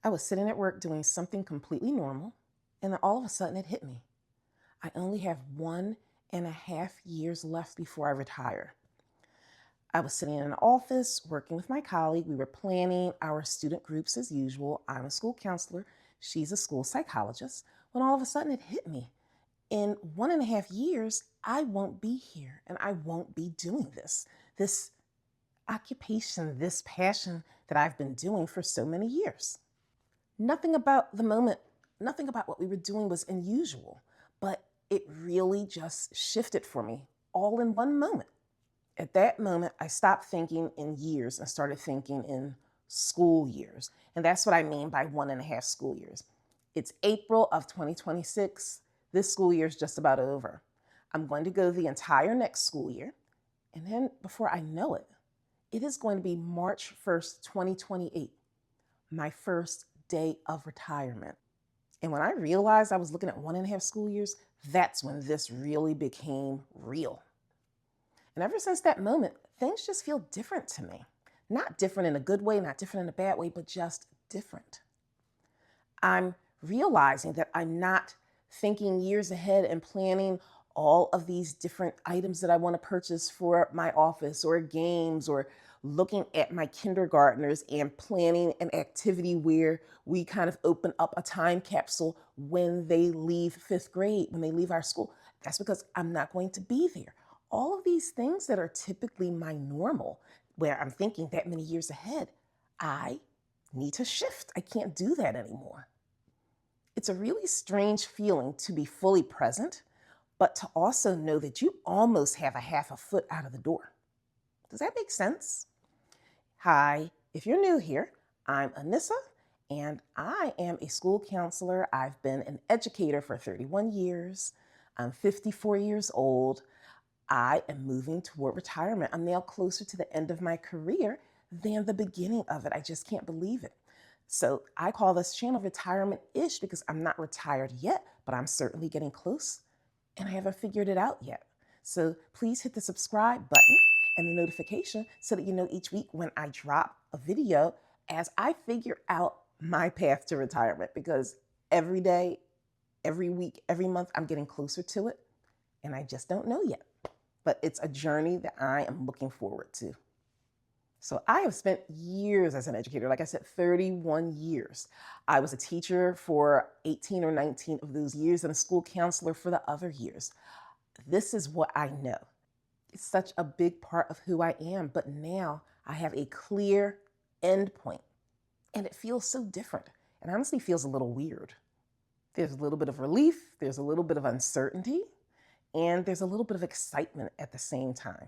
I was sitting at work doing something completely normal, and then all of a sudden it hit me. I only have 1.5 years left before I retire. I was sitting in an office working with my colleague. We were planning our student groups as usual. I'm a school counselor, she's a school psychologist. When all of a sudden it hit me. In 1.5 years, I won't be here and I won't be doing this occupation, this passion that I've been doing for so many years. Nothing about the moment, nothing about what we were doing was unusual, but it really just shifted for me all in one moment. At that moment, I stopped thinking in years and started thinking in school years. And that's what I mean by 1.5 school years. It's April of 2026. This school year is just about over. I'm going to go the entire next school year. And then before I know it, it is going to be March 1st, 2028, my first day of retirement. And when I realized I was looking at 1.5 school years, that's when this really became real. And ever since that moment, things just feel different to me. Not different in a good way, not different in a bad way, but just different. I'm realizing that I'm not thinking years ahead and planning all of these different items that I want to purchase for my office or games, or looking at my kindergartners and planning an activity where we kind of open up a time capsule when they leave 5th grade, when they leave our school. That's because I'm not going to be there. All of these things that are typically my normal, where I'm thinking that many years ahead, I need to shift. I can't do that anymore. It's a really strange feeling to be fully present, but to also know that you almost have a half a foot out of the door. Does that make sense? Hi, if you're new here, I'm Anissa, and I am a school counselor. I've been an educator for 31 years. I'm 54 years old. I am moving toward retirement. I'm now closer to the end of my career than the beginning of it. I just can't believe it. So I call this channel Retirement-ish because I'm not retired yet, but I'm certainly getting close and I haven't figured it out yet. So please hit the subscribe button and the notification so that you know each week when I drop a video as I figure out my path to retirement, because every day, every week, every month, I'm getting closer to it and I just don't know yet. But it's a journey that I am looking forward to. So I have spent years as an educator, like I said, 31 years. I was a teacher for 18 or 19 of those years and a school counselor for the other years. This is what I know. It's such a big part of who I am, but now I have a clear end point and it feels so different. And honestly feels a little weird. There's a little bit of relief, there's a little bit of uncertainty, and there's a little bit of excitement at the same time.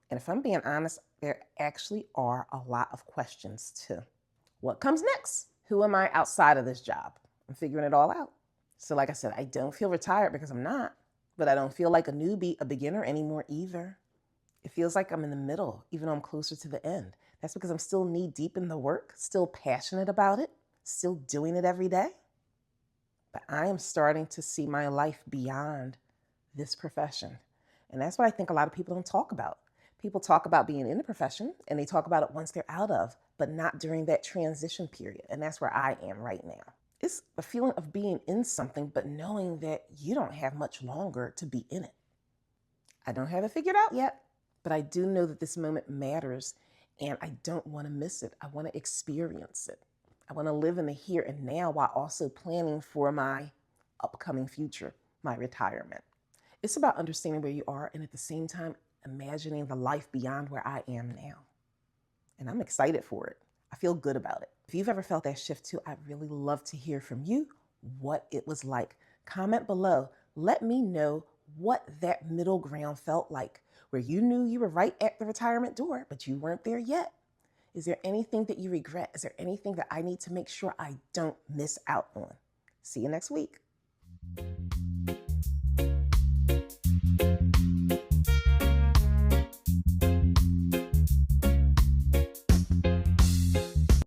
And if I'm being honest, there actually are a lot of questions too. What comes next? Who am I outside of this job? I'm figuring it all out. So like I said, I don't feel retired because I'm not, but I don't feel like a newbie, a beginner anymore either. It feels like I'm in the middle, even though I'm closer to the end. That's because I'm still knee deep in the work, still passionate about it, still doing it every day. But I am starting to see my life beyond this profession. And that's what I think a lot of people don't talk about. People talk about being in the profession and they talk about it once they're out of, but not during that transition period. And that's where I am right now. It's a feeling of being in something, but knowing that you don't have much longer to be in it. I don't have it figured out yet, but I do know that this moment matters and I don't want to miss it. I want to experience it. I want to live in the here and now while also planning for my upcoming future, my retirement. It's about understanding where you are and at the same time, imagining the life beyond where I am now. And I'm excited for it. I feel good about it. If you've ever felt that shift too, I'd really love to hear from you what it was like. Comment below. Let me know what that middle ground felt like, where you knew you were right at the retirement door, but you weren't there yet. Is there anything that you regret? Is there anything that I need to make sure I don't miss out on? See you next week.